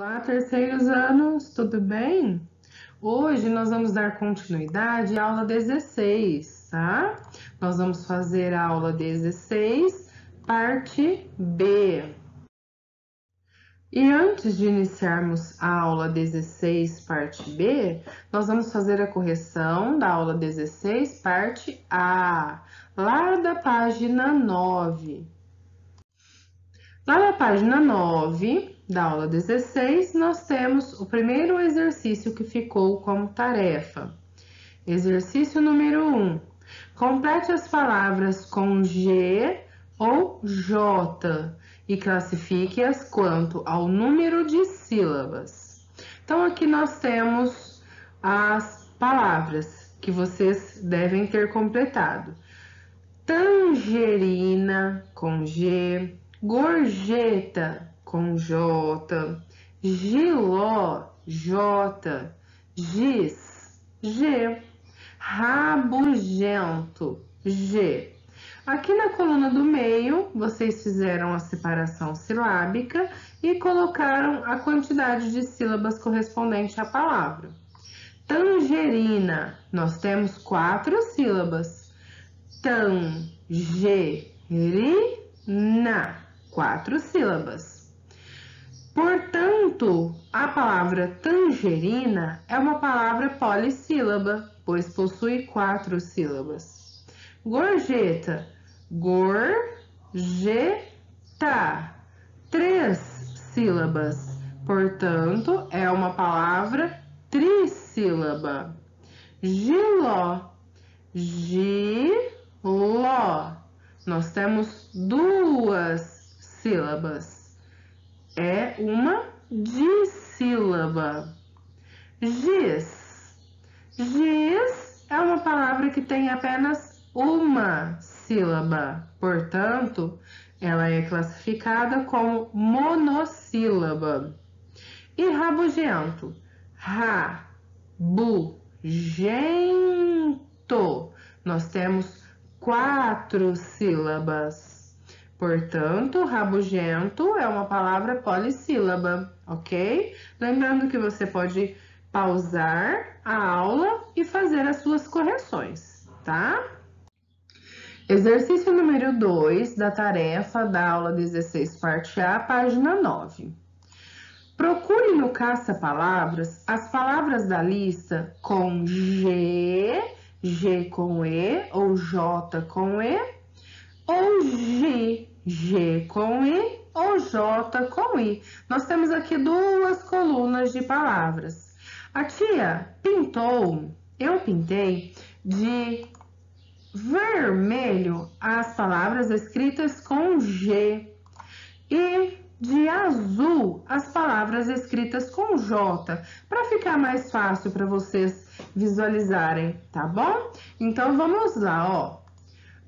Olá, terceiros anos, tudo bem? Hoje nós vamos dar continuidade à aula 16, tá? Nós vamos fazer a aula 16, parte B. E antes de iniciarmos a aula 16, parte B, nós vamos fazer a correção da aula 16, parte A, lá da página 9. Lá na página 9 da aula 16, nós temos o primeiro exercício que ficou como tarefa. Exercício número 1. Complete as palavras com G ou J e classifique-as quanto ao número de sílabas. Então, aqui nós temos as palavras que vocês devem ter completado. Tangerina com G, gorjeta com J, giló, J, giz, G, rabugento, G. Aqui na coluna do meio, vocês fizeram a separação silábica e colocaram a quantidade de sílabas correspondente à palavra. Tangerina, nós temos 4 sílabas. Tangerina, 4 sílabas. Portanto, a palavra tangerina é uma palavra polissílaba, pois possui 4 sílabas. Gorjeta, gorjeta, 3 sílabas. Portanto, é uma palavra trissílaba. Giló, giló, nós temos 2 sílabas. É uma dissílaba. Giz, giz é uma palavra que tem apenas uma sílaba. Portanto, ela é classificada como monossílaba. E rabugento, rabugento, nós temos 4 sílabas. Portanto, rabugento é uma palavra polissílaba, ok? Lembrando que você pode pausar a aula e fazer as suas correções, tá? Exercício número 2 da tarefa da aula 16, parte A, página 9. Procure no caça-palavras as palavras da lista com G, G com E, ou J com E, ou G com I, ou J com I. Nós temos aqui 2 colunas de palavras. A tia pintou, eu pintei, de vermelho as palavras escritas com G e de azul as palavras escritas com J, para ficar mais fácil para vocês visualizarem, tá bom? Então, vamos lá, ó.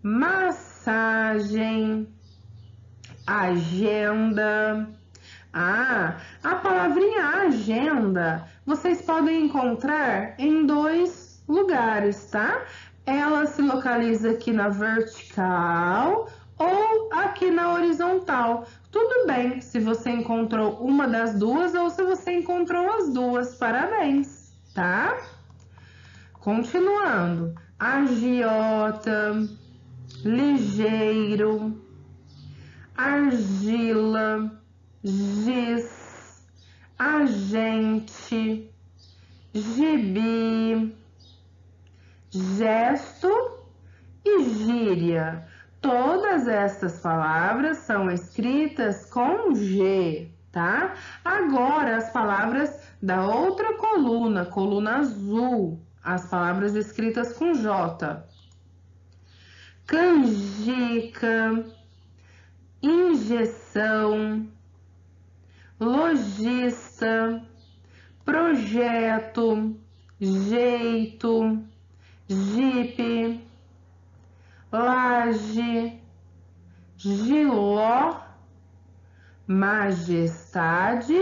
Massagem, agenda. A palavrinha agenda vocês podem encontrar em 2 lugares, tá? Ela se localiza aqui na vertical ou aqui na horizontal. Tudo bem se você encontrou uma das duas ou se você encontrou as duas, parabéns, tá? Continuando, agiota, ligeiro, argila, giz, agente, gibi, gesto e gíria. Todas estas palavras são escritas com G, tá? Agora, as palavras da outra coluna, coluna azul, as palavras escritas com J. Canjica, injeção, lojista, projeto, jeito, jipe, laje, giló, majestade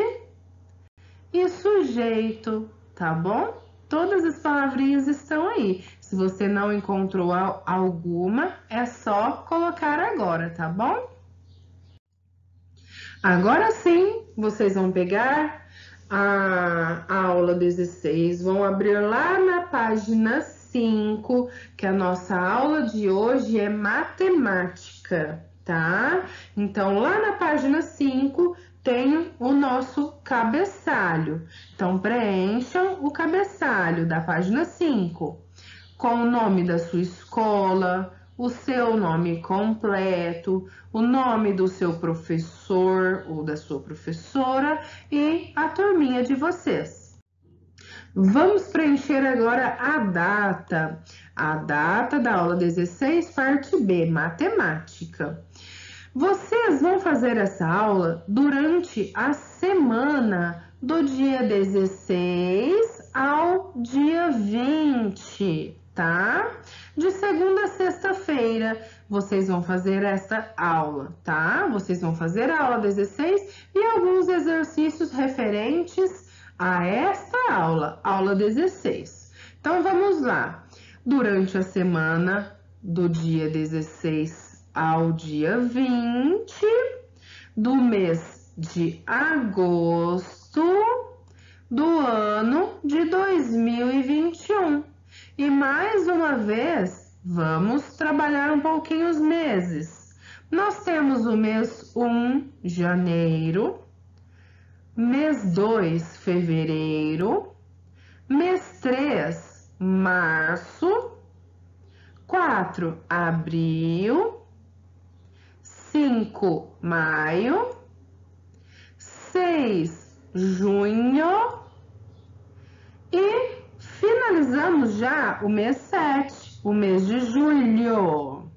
e sujeito, tá bom? Todas as palavrinhas estão aí. Se você não encontrou alguma, é só colocar agora, tá bom? Agora sim, vocês vão pegar a aula 16, vão abrir lá na página 5, que a nossa aula de hoje é matemática, tá? Então, lá na página 5 tem o nosso cabeçalho. Então, preencham o cabeçalho da página 5 com o nome da sua escola, o seu nome completo, o nome do seu professor ou da sua professora e a turminha de vocês. Vamos preencher agora a data da aula 16, parte B, matemática. Vocês vão fazer essa aula durante a semana do dia 16 ao dia 20, tá? De segunda a sexta-feira, vocês vão fazer essa aula, tá? Vocês vão fazer a aula 16 e alguns exercícios referentes a esta aula, aula 16. Então, vamos lá. Durante a semana do dia 16 ao dia 20 do mês de agosto do ano de 2021. E mais uma vez, vamos trabalhar um pouquinho os meses. Nós temos o mês 1, janeiro, mês 2, fevereiro, mês 3, março, 4, abril, 5, maio, 6, junho e finalizamos já o mês 7, o mês de julho.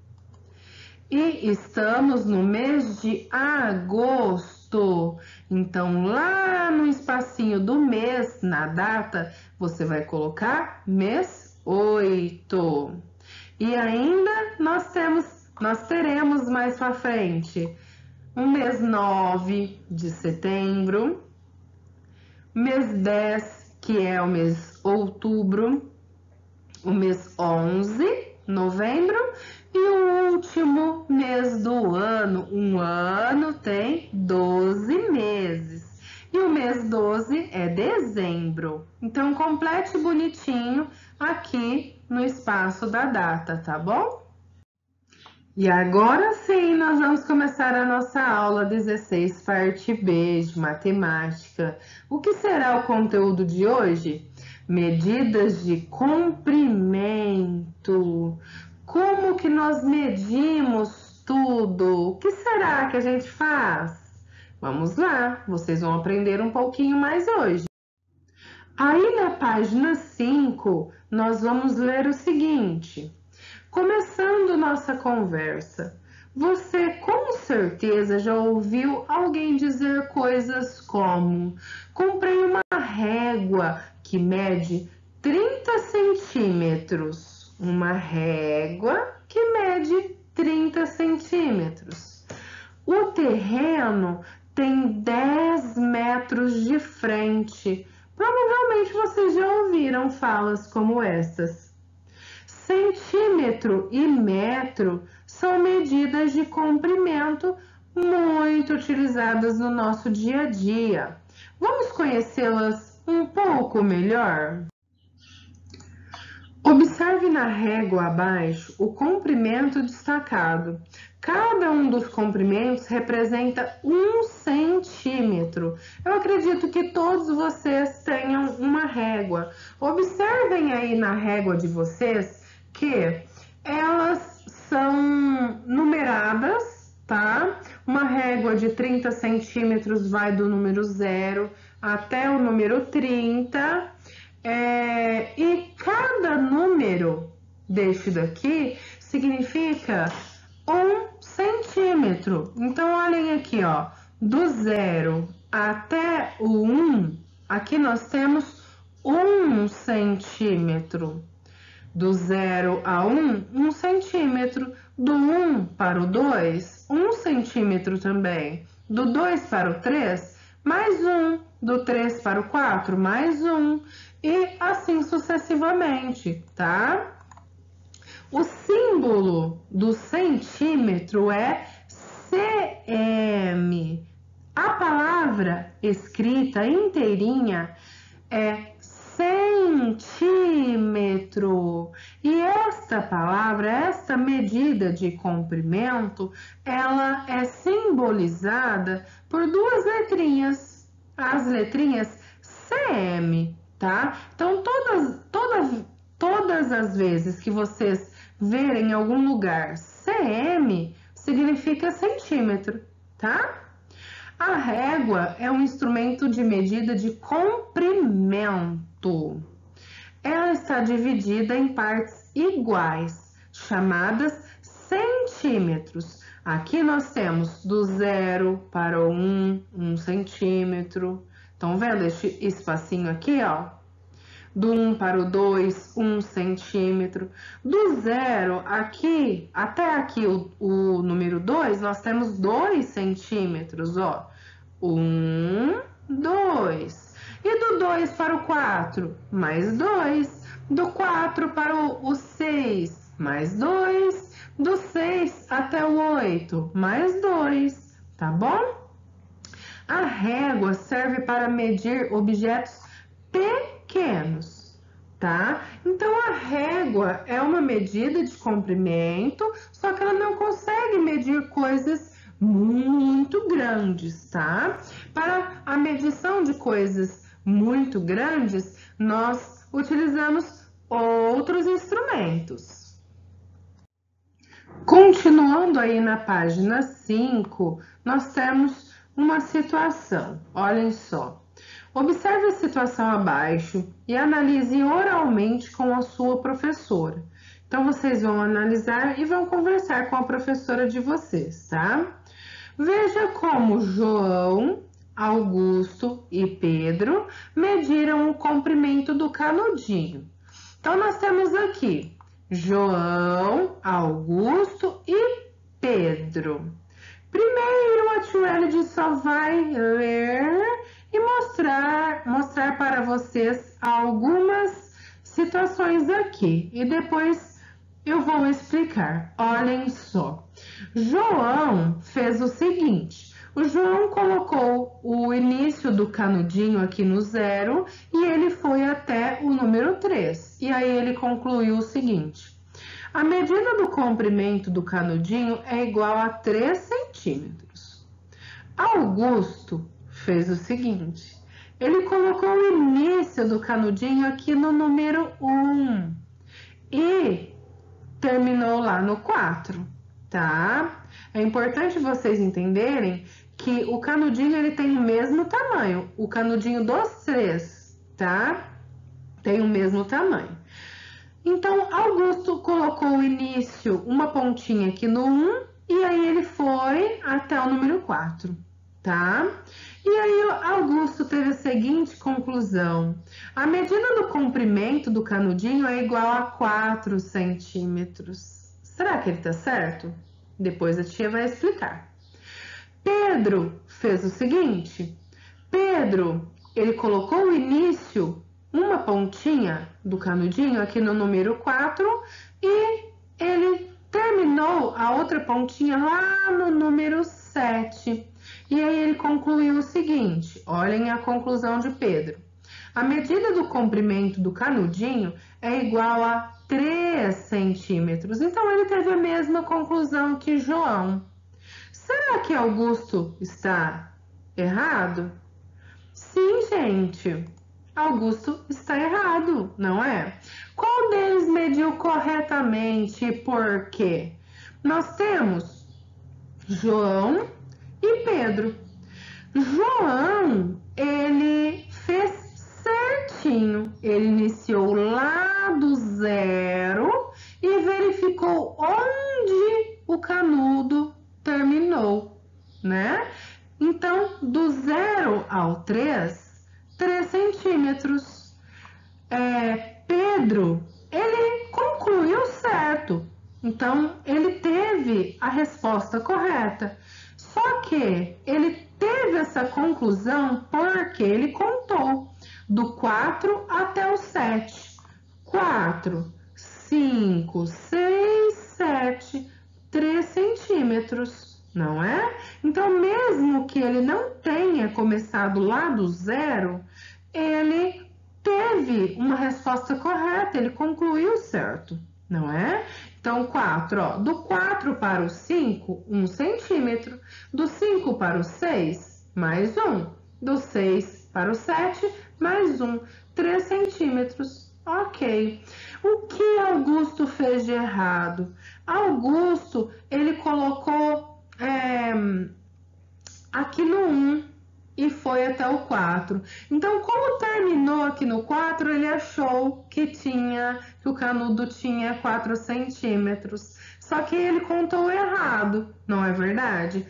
E estamos no mês de agosto. Então, lá no espacinho do mês, na data, você vai colocar mês 8. E ainda nós teremos mais para frente o mês 9 de setembro, mês 10, que é o mês outubro, o mês 11, novembro, e o último mês do ano. Um ano tem 12 meses. E o mês 12 é dezembro. Então, complete bonitinho aqui no espaço da data, tá bom? E agora sim, nós vamos começar a nossa aula 16, parte B de matemática. O que será o conteúdo de hoje? Medidas de comprimento. Como que nós medimos tudo? O que será que a gente faz? Vamos lá, vocês vão aprender um pouquinho mais hoje. Aí na página 5, nós vamos ler o seguinte. Começando nossa conversa, você com certeza já ouviu alguém dizer coisas como: comprei uma régua que mede 30 centímetros. Uma régua que mede 30 centímetros. O terreno tem 10 metros de frente. Provavelmente vocês já ouviram falas como essas. Centímetro e metro são medidas de comprimento muito utilizadas no nosso dia a dia. Vamos conhecê-las um pouco melhor? Observe na régua abaixo o comprimento destacado. Cada um dos comprimentos representa 1 centímetro. Eu acredito que todos vocês tenham uma régua. Observem aí na régua de vocês que elas são numeradas, tá? Uma régua de 30 centímetros vai do número 0 até o número 30. E cada número deste daqui significa 1 centímetro. Então, olhem aqui, ó, do 0 até o 1, aqui nós temos 1 centímetro. Do 0 a 1, 1 centímetro. Do 1 para o 2, 1 centímetro também. Do 2 para o 3, mais 1. Do 3 para o 4, mais 1. E assim sucessivamente, tá? O símbolo do centímetro é cm. A palavra escrita inteirinha é centímetro. E esta palavra, esta medida de comprimento, ela é simbolizada por duas letrinhas, as letrinhas CM, tá? Então, todas as vezes que vocês verem em algum lugar CM, significa centímetro, tá? A régua é um instrumento de medida de comprimento. Ela está dividida em partes iguais, chamadas centímetros. Aqui nós temos do 0 para o 1 centímetro. Estão vendo este espacinho aqui, ó? Do 1 para o 2, 1 centímetro. Do 0 aqui, até aqui o número 2, nós temos 2 centímetros, ó. 1, 2. E do 2 para o 4, mais 2. Do 4 para o 6, mais 2. Do 6 até o 8, mais 2, tá bom? A régua serve para medir objetos pequenos, tá? Então, a régua é uma medida de comprimento, só que ela não consegue medir coisas muito grandes, tá? Para a medição de coisas muito grandes, nós utilizamos outros instrumentos. Continuando aí na página 5, nós temos uma situação. Olhem só. Observe a situação abaixo e analise oralmente com a sua professora. Então, vocês vão analisar e vão conversar com a professora de vocês, tá? Veja como João, Augusto e Pedro mediram o comprimento do canudinho. Então, nós temos aqui João, Augusto e Pedro. Primeiro, a Tchuelide só vai ler e mostrar para vocês algumas situações aqui. E depois eu vou explicar. Olhem só. João fez o seguinte. O João colocou o início do canudinho aqui no 0 e ele foi até o número 3. E aí ele concluiu o seguinte. A medida do comprimento do canudinho é igual a 3 centímetros. Augusto fez o seguinte. Ele colocou o início do canudinho aqui no número 1 e terminou lá no 4, tá? É importante vocês entenderem que o canudinho ele tem o mesmo tamanho. O canudinho dos 3, tá? Tem o mesmo tamanho. Então, Augusto colocou o início, uma pontinha aqui no 1, e aí ele foi até o número 4, tá? E aí, Augusto teve a seguinte conclusão. A medida do comprimento do canudinho é igual a 4 centímetros. Será que ele tá certo? Depois a tia vai explicar. Pedro fez o seguinte. Pedro, ele colocou o início, uma pontinha do canudinho aqui no número 4 e ele terminou a outra pontinha lá no número 7. E aí ele concluiu o seguinte, olhem a conclusão de Pedro. A medida do comprimento do canudinho é igual a 3 centímetros. Então ele teve a mesma conclusão que João. Será que Augusto está errado? Sim, gente. Augusto está errado, não é? Qual deles mediu corretamente e por quê? Nós temos João e Pedro. João, ele fez certinho. Ele iniciou lá do 0 e verificou onde o canudo terminou, né? Então, do 0 ao 3 centímetros. Pedro, ele concluiu certo. Então, ele teve a resposta correta. Só que ele teve essa conclusão porque ele contou do 4 até o 7. 4, 5, 6, 7, 3 centímetros, não é? Então, mesmo que ele não tenha começado lá do zero, ele teve uma resposta correta, ele concluiu certo, não é? Então, 4, ó, do 4 para o 5, 1 centímetro. Do 5 para o 6, mais 1. Do 6 para o 7, mais 1, 3 centímetros. Ok. O que Augusto fez de errado? Augusto, ele colocou aqui no 1 e foi até o 4. Então, como terminou aqui no 4, ele achou que o canudo tinha 4 centímetros. Só que ele contou errado, não é verdade?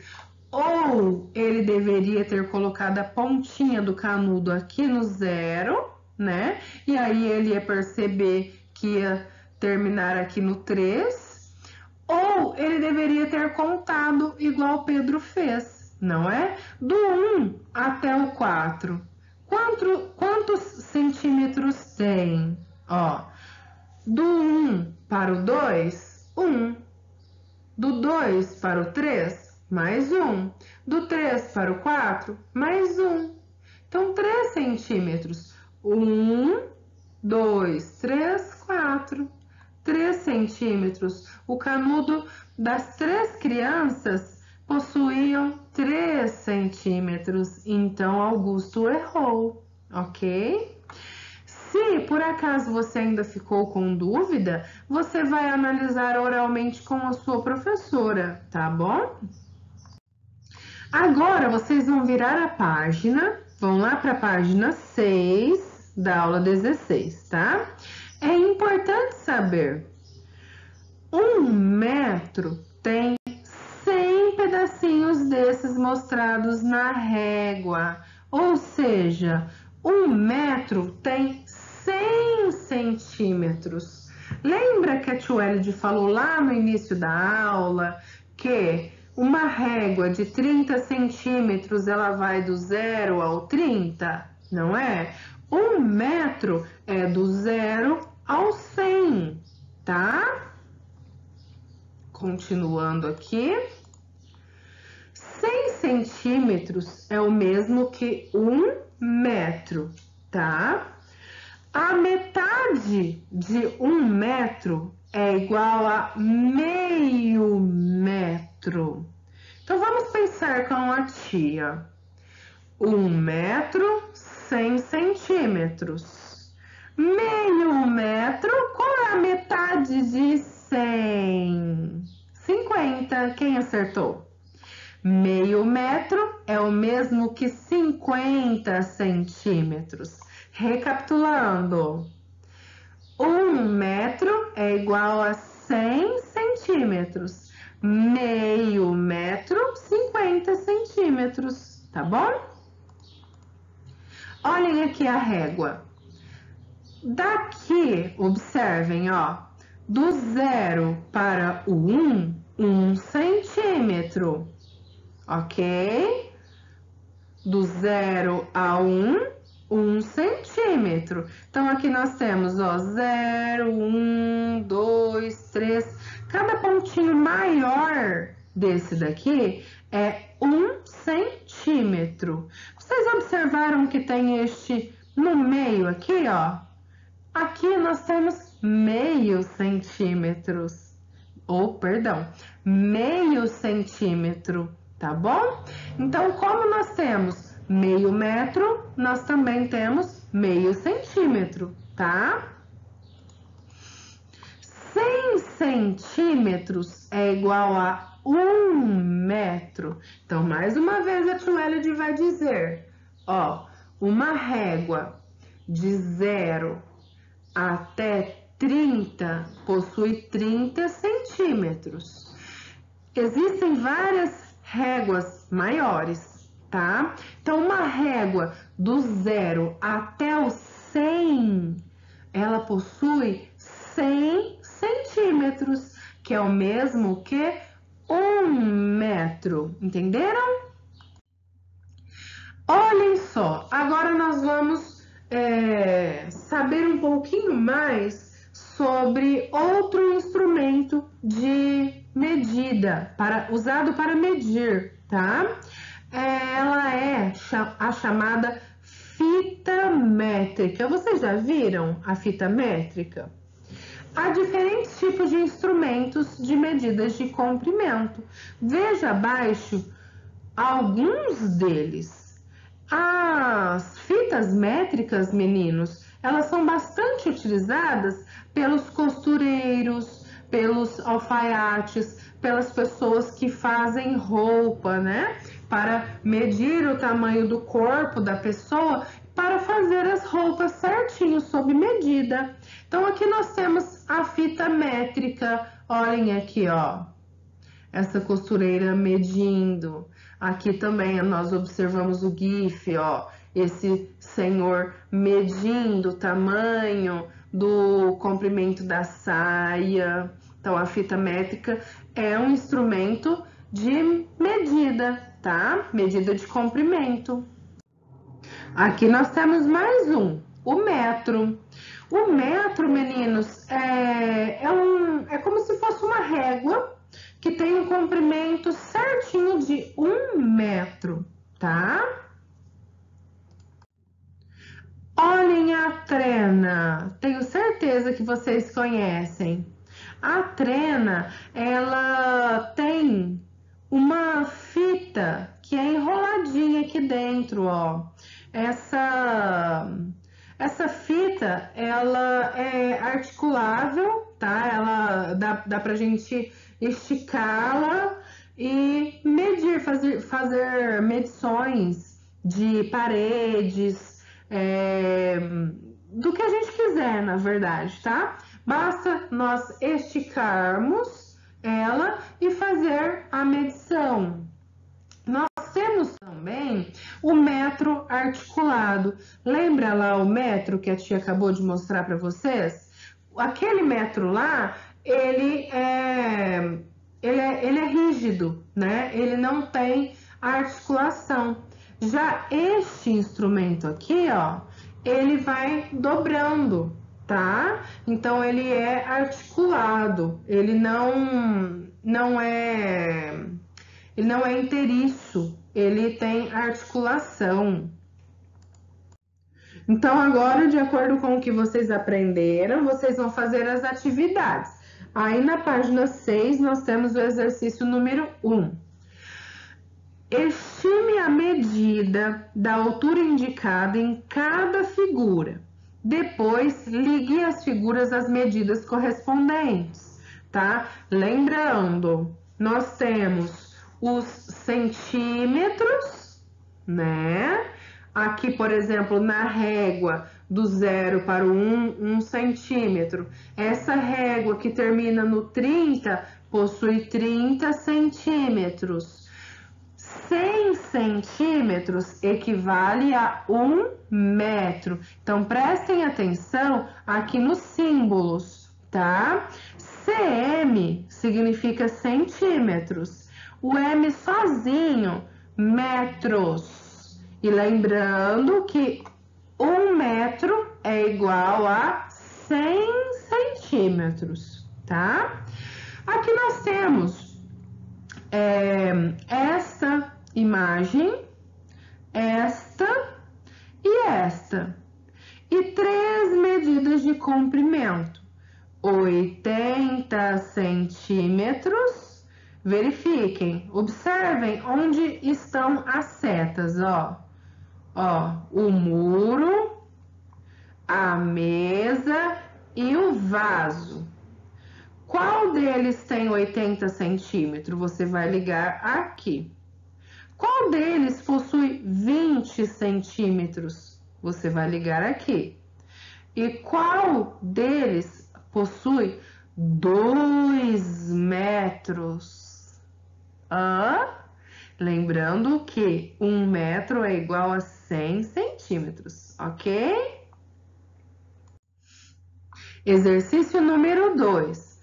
Ou ele deveria ter colocado a pontinha do canudo aqui no 0, né? E aí ele ia perceber que ia terminar aqui no 3. Ou ele deveria ter contado igual Pedro fez, não é? Do 1 até o 4. Quantos centímetros tem? Ó, do 1 para o 2, 1. Do 2 para o 3, mais 1. Do 3 para o 4, mais 1. Então, 3 centímetros. 1, 2, 3, 4. 3 centímetros. O canudo das 3 crianças possuíam 3 centímetros. Então, Augusto errou, ok? Se por acaso você ainda ficou com dúvida, você vai analisar oralmente com a sua professora, tá bom? Agora vocês vão virar a página, vão lá para a página 6 da aula 16, tá? É importante saber, 1 metro tem 100 pedacinhos desses mostrados na régua, ou seja, 1 metro tem 100 centímetros. Lembra que a tia Elide falou lá no início da aula que uma régua de 30 centímetros ela vai do 0 ao 30, não é? 1 metro é do 0 ao 100, tá? Continuando aqui. 100 centímetros é o mesmo que 1 metro, tá? A metade de 1 metro é igual a meio metro. Então, vamos pensar com a tia. 1 metro, 100 centímetros. Meio metro, qual é a metade de 100? 50. Quem acertou? Meio metro é o mesmo que 50 centímetros. Recapitulando, 1 metro é igual a 100 centímetros. Meio metro, 50 centímetros, tá bom? Olhem aqui a régua. Daqui, observem, ó, do 0 para o 1, 1 centímetro, ok? Do 0 a 1, 1 centímetro. Então, aqui nós temos, ó, 0, 1, 2, 3. Cada pontinho maior desse daqui é 1 centímetro. Vocês observaram que tem este no meio aqui, ó? Aqui nós temos meio centímetros. Meio centímetro, tá bom? Então, como nós temos meio metro, nós também temos meio centímetro, tá? 100 centímetros é igual a 1 metro. Então, mais uma vez, a tia Elide vai dizer, ó, uma régua de 0 até 30 possui 30 centímetros. Existem várias réguas maiores, tá? Então, uma régua do 0 até o 100, ela possui 100 centímetros, que é o mesmo que 1 metro. Entenderam? Olhem só, agora nós vamos saber um pouquinho mais sobre outro instrumento de medida, usado para medir, tá? Ela é a chamada fita métrica. Vocês já viram a fita métrica? Há diferentes tipos de instrumentos de medidas de comprimento. Veja abaixo alguns deles. As fitas métricas, meninos, elas são bastante utilizadas pelos costureiros, pelos alfaiates, pelas pessoas que fazem roupa, né? Para medir o tamanho do corpo da pessoa, para fazer as roupas certinho, sob medida. Então, aqui nós temos a fita métrica. Olhem aqui, ó. Essa costureira medindo. Aqui também nós observamos o GIF, ó. Esse senhor medindo o tamanho do comprimento da saia. Então, a fita métrica é um instrumento de medida, tá? Medida de comprimento. Aqui nós temos mais um, o metro. O metro, meninos, é como se fosse uma régua que tem um comprimento certinho de 1 metro, tá? Olhem a trena, tenho certeza que vocês conhecem. A trena, ela tem uma fita que é enroladinha aqui dentro, ó. Essa fita, ela é articulável, tá? Ela dá pra gente esticá-la e medir, fazer medições de paredes, do que a gente quiser, na verdade, tá? Basta nós esticarmos ela e fazer a medição. Nós temos também o metro articulado. Lembra lá o metro que a tia acabou de mostrar para vocês? Aquele metro lá, ele é rígido, né? Ele não tem articulação. Já este instrumento aqui, ó, ele vai dobrando, tá? Então, ele é articulado, ele não é inteiriço, ele tem articulação. Então, agora, de acordo com o que vocês aprenderam, vocês vão fazer as atividades. Aí, na página 6, nós temos o exercício número 1. Estime a medida da altura indicada em cada figura. Depois, ligue as figuras às medidas correspondentes, tá? Lembrando, nós temos os centímetros, né? Aqui, por exemplo, na régua do 0 para o 1 centímetro. Essa régua que termina no 30 possui 30 centímetros. 100 centímetros equivale a 1 metro. Então, prestem atenção aqui nos símbolos, tá? CM significa centímetros. O M sozinho, metros. E lembrando que 1 metro é igual a 100 centímetros, tá? Aqui nós temos esta imagem, esta e esta. E 3 medidas de comprimento. 80 centímetros. Verifiquem, observem onde estão as setas, ó. Ó, o muro, a mesa e o vaso. Qual deles tem 80 centímetros? Você vai ligar aqui. Qual deles possui 20 centímetros? Você vai ligar aqui. E qual deles possui 2 metros? Lembrando que 1 metro é igual a 100 centímetros, ok? Exercício número 2.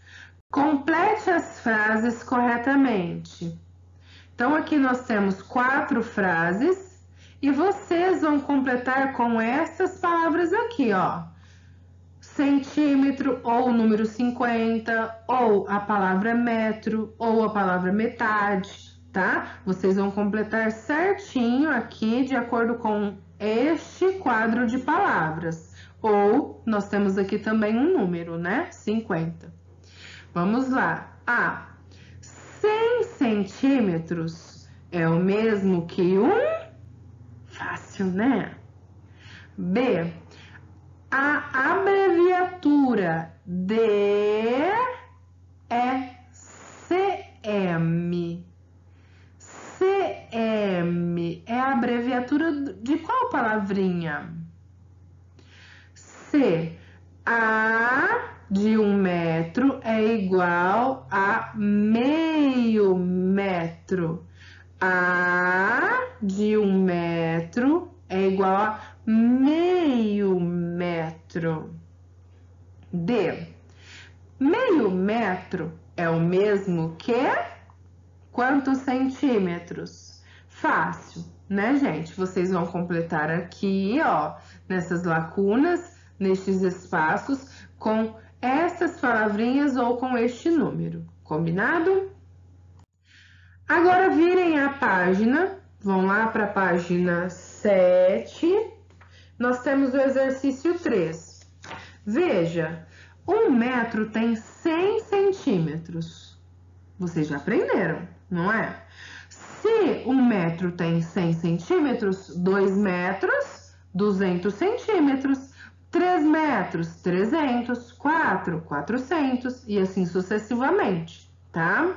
Complete as frases corretamente. Então, aqui nós temos 4 frases e vocês vão completar com essas palavras aqui, ó. centímetro, ou o número 50, ou a palavra metro, ou a palavra metade, tá? Vocês vão completar certinho aqui de acordo com este quadro de palavras. Ou nós temos aqui também um número, né? 50. Vamos lá. A. 100 centímetros é o mesmo que um? Fácil, né? B. A abreviatura D é CM. CM é a abreviatura de qual palavrinha? C. A de 1 metro é igual a meio metro. A de 1 metro é igual a meio metro. D. Meio metro é o mesmo que quantos centímetros? Fácil, né, gente? Vocês vão completar aqui, ó, nessas lacunas, nestes espaços, com essas palavrinhas ou com este número. Combinado? Agora virem a página, vão lá para a página 7. Nós temos o exercício 3. Veja, 1 metro tem 100 centímetros. Vocês já aprenderam, não é? Se 1 metro tem 100 centímetros, 2 metros, 200 centímetros, 3 metros, 300, 4, 400 e assim sucessivamente, tá?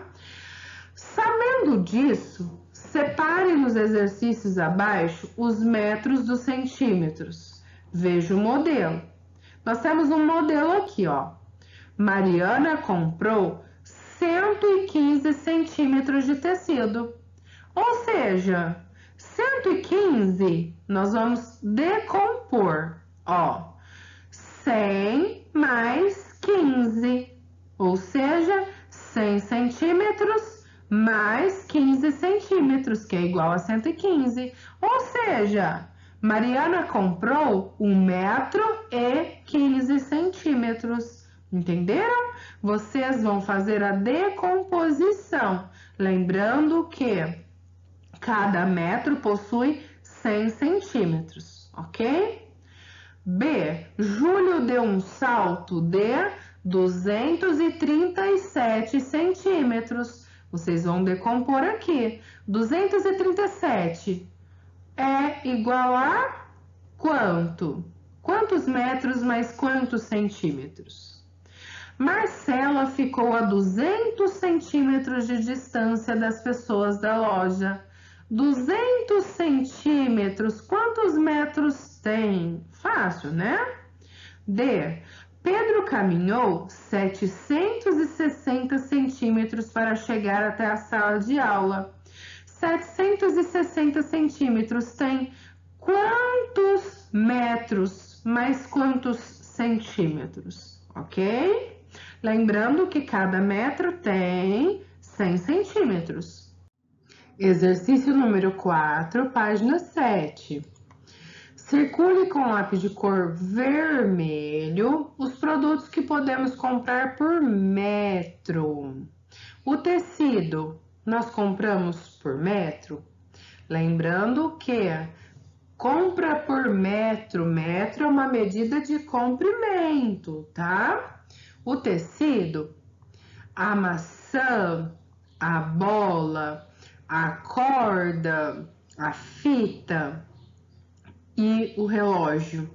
Sabendo disso, separe nos exercícios abaixo os metros dos centímetros. Veja o modelo. Nós temos um modelo aqui, ó. Mariana comprou 115 centímetros de tecido. Ou seja, 115 nós vamos decompor, ó. 100 mais 15, ou seja, 100 centímetros mais 15 centímetros, que é igual a 115. Ou seja, Mariana comprou 1 metro e 15 centímetros. Entenderam? Vocês vão fazer a decomposição. Lembrando que cada metro possui 100 centímetros, ok? B. Júlio deu um salto de 237 centímetros. Vocês vão decompor aqui. 237 é igual a quanto? Quantos metros mais quantos centímetros? Marcela ficou a 200 centímetros de distância das pessoas da loja. 200 centímetros, quantos metros tem? Fácil, né? D. Pedro caminhou 760 centímetros para chegar até a sala de aula. 760 centímetros tem quantos metros mais quantos centímetros, ok? Lembrando que cada metro tem 100 centímetros. Exercício número 4, página 7. Circule com lápis de cor vermelho os produtos que podemos comprar por metro. O tecido, nós compramos por metro? Lembrando que compra por metro, metro é uma medida de comprimento, tá? O tecido, a maçã, a bola, a corda, a fita e o relógio.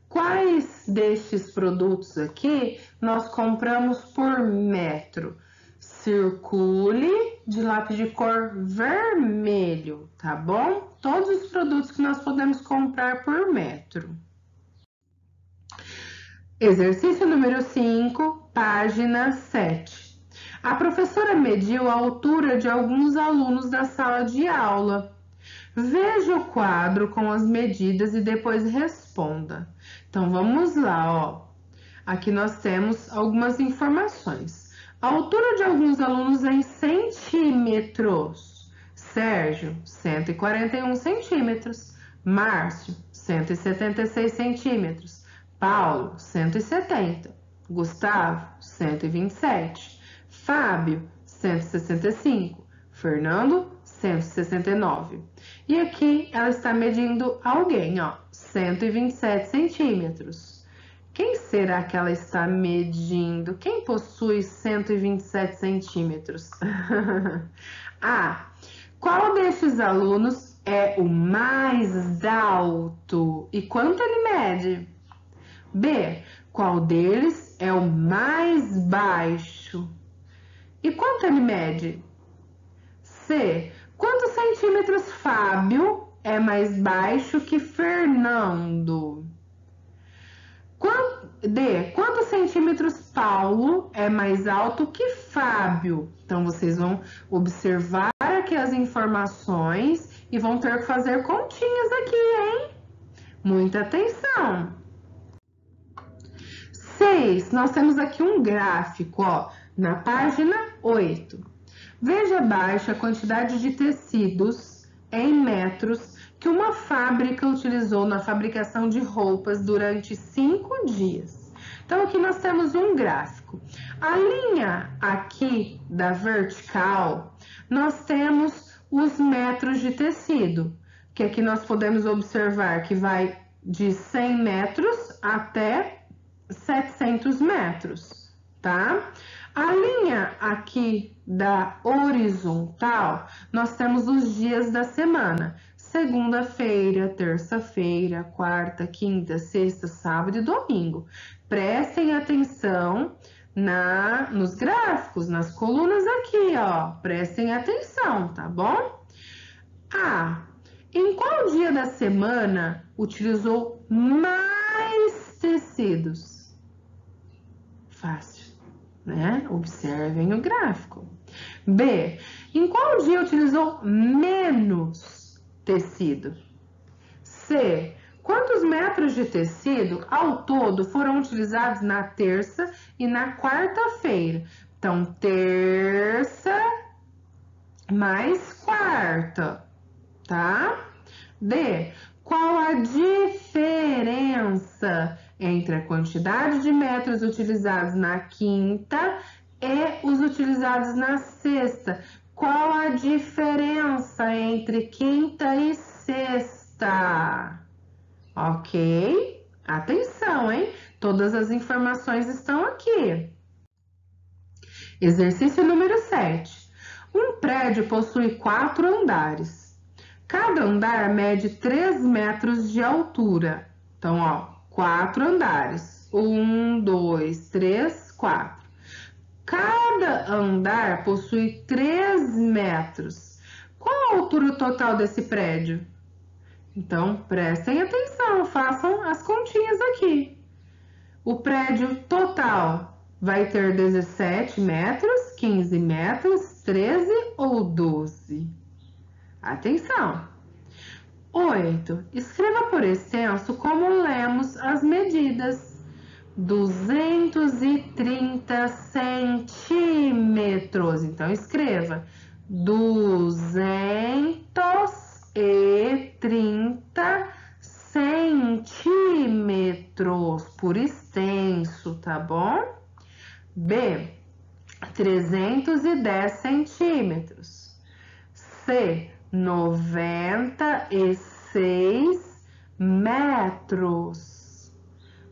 Quais destes produtos aqui nós compramos por metro? Circule de lápis de cor vermelho, tá bom? Todos os produtos que nós podemos comprar por metro. Exercício número 5, página 7. A professora mediu a altura de alguns alunos da sala de aula. Veja o quadro com as medidas e depois responda. Então, vamos lá, ó. Aqui nós temos algumas informações. A altura de alguns alunos é em centímetros. Sérgio, 141 centímetros. Márcio, 176 centímetros. Paulo, 170. Gustavo, 127. Fábio, 165. Fernando, 169. E aqui ela está medindo alguém, ó, 127 centímetros. Quem será que ela está medindo? Quem possui 127 centímetros? A. Qual destes alunos é o mais alto? E quanto ele mede? B. Qual deles é o mais baixo? E quanto ele mede? C. Quantos centímetros Fábio é mais baixo que Fernando? D. Quantos centímetros Paulo é mais alto que Fábio? Então, vocês vão observar aqui as informações e vão ter que fazer continhas aqui, hein? Muita atenção! 6. Nós temos aqui um gráfico, ó, na página 8. Veja abaixo a quantidade de tecidos em metros que uma fábrica utilizou na fabricação de roupas durante 5 dias. Então, aqui nós temos um gráfico. A linha aqui da vertical, nós temos os metros de tecido, que aqui nós podemos observar que vai de 100 metros até 700 metros, tá? A linha aqui da horizontal, nós temos os dias da semana. Segunda-feira, terça-feira, quarta, quinta, sexta, sábado e domingo. Prestem atenção nos gráficos, nas colunas aqui, ó. Prestem atenção, tá bom? A. Em qual dia da semana utilizou mais tecidos? Fácil, né? Observem o gráfico. B. Em qual dia utilizou menos tecido? C. Quantos metros de tecido ao todo foram utilizados na terça e na quarta-feira? Então, terça mais quarta, tá? D. Qual a diferença entre a quantidade de metros utilizados na quinta e os utilizados na sexta? Qual a diferença entre quinta e sexta? Ok? Atenção, hein? Todas as informações estão aqui. Exercício número 7. Um prédio possui 4 andares. Cada andar mede 3 metros de altura. Então, ó, 4 andares. 1, 2, 3, 4. Cada andar possui 3 metros. Qual a altura total desse prédio? Então, prestem atenção, façam as continhas aqui. O prédio total vai ter 17 metros, 15 metros, 13 ou 12? Atenção! 8. Escreva por extenso como lemos as medidas. 230 centímetros. Então, escreva 230 centímetros por extenso, tá bom? B. 310 centímetros. C. 96 metros.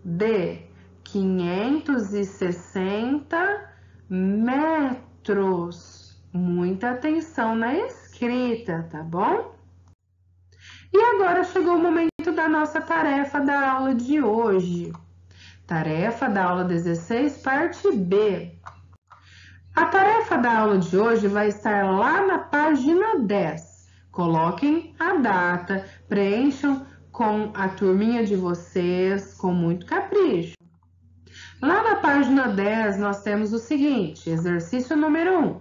D. 560 metros. Muita atenção na escrita, tá bom? E agora chegou o momento da nossa tarefa da aula de hoje. Tarefa da aula 16, parte B. A tarefa da aula de hoje vai estar lá na página 10. Coloquem a data, preencham com a turminha de vocês, com muito capricho. Lá na página 10, nós temos o seguinte, exercício número 1.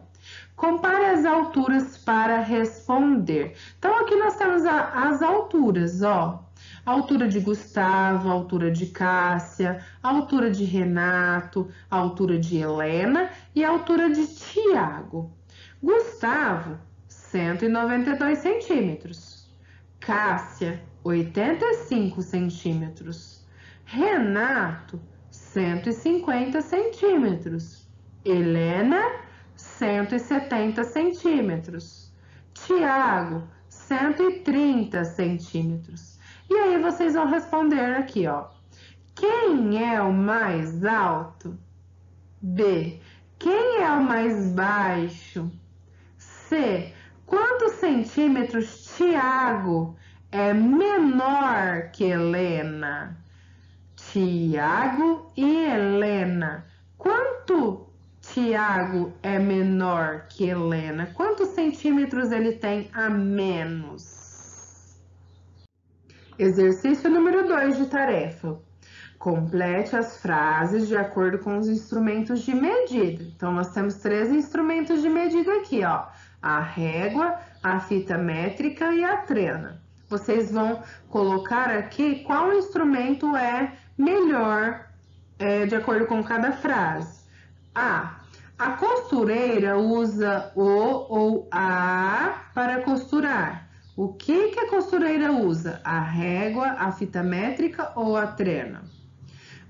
Compare as alturas para responder. Então, aqui nós temos as alturas, ó. A altura de Gustavo, a altura de Cássia, a altura de Renato, a altura de Helena e a altura de Tiago. Gustavo, 192 centímetros. Cássia, 85 centímetros. Renato, 150 centímetros. Helena, 170 centímetros. Tiago, 130 centímetros. E aí vocês vão responder aqui, ó. Quem é o mais alto? B. Quem é o mais baixo? C. Quantos centímetros Tiago é menor que Helena? Tiago e Helena. Quanto Tiago é menor que Helena? Quantos centímetros ele tem a menos? Exercício número 2 de tarefa. Complete as frases de acordo com os instrumentos de medida. Então, nós temos 3 instrumentos de medida aqui, ó. A régua, a fita métrica e a trena. Vocês vão colocar aqui qual instrumento é melhor de acordo com cada frase. A costureira usa o ou a para costurar. O que a costureira usa? A régua, a fita métrica ou a trena?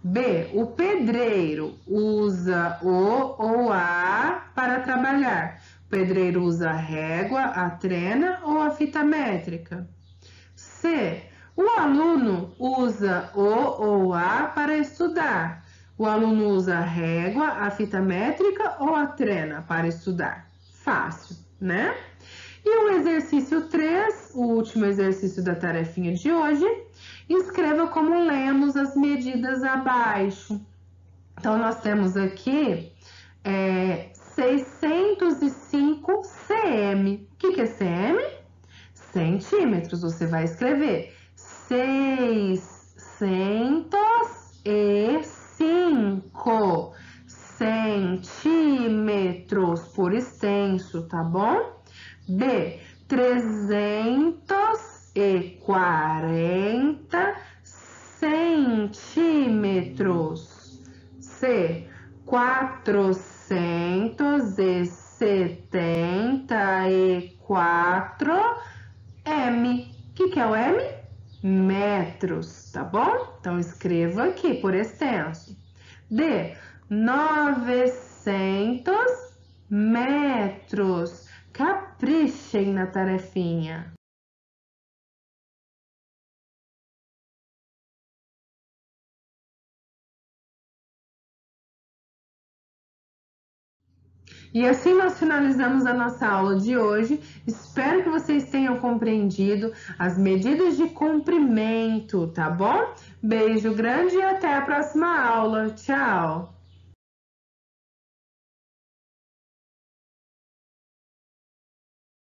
B. O pedreiro usa o ou a para trabalhar. O pedreiro usa a régua, a trena ou a fita métrica? C. O aluno usa o ou a para estudar. O aluno usa a régua, a fita métrica ou a trena para estudar? Fácil, né? E o exercício 3, o último exercício da tarefinha de hoje, escreva como lemos as medidas abaixo. Então, nós temos aqui 605 cm. O que é cm? Centímetros. Você vai escrever 605 centímetros por extenso, tá bom? B. 340 centímetros. C. 474 m. O que é o m? Metros, tá bom? Então, escreva aqui por extenso. D. 900 metros. Caprichem na tarefinha. E assim nós finalizamos a nossa aula de hoje. Espero que vocês tenham compreendido as medidas de comprimento, tá bom? Beijo grande e até a próxima aula. Tchau!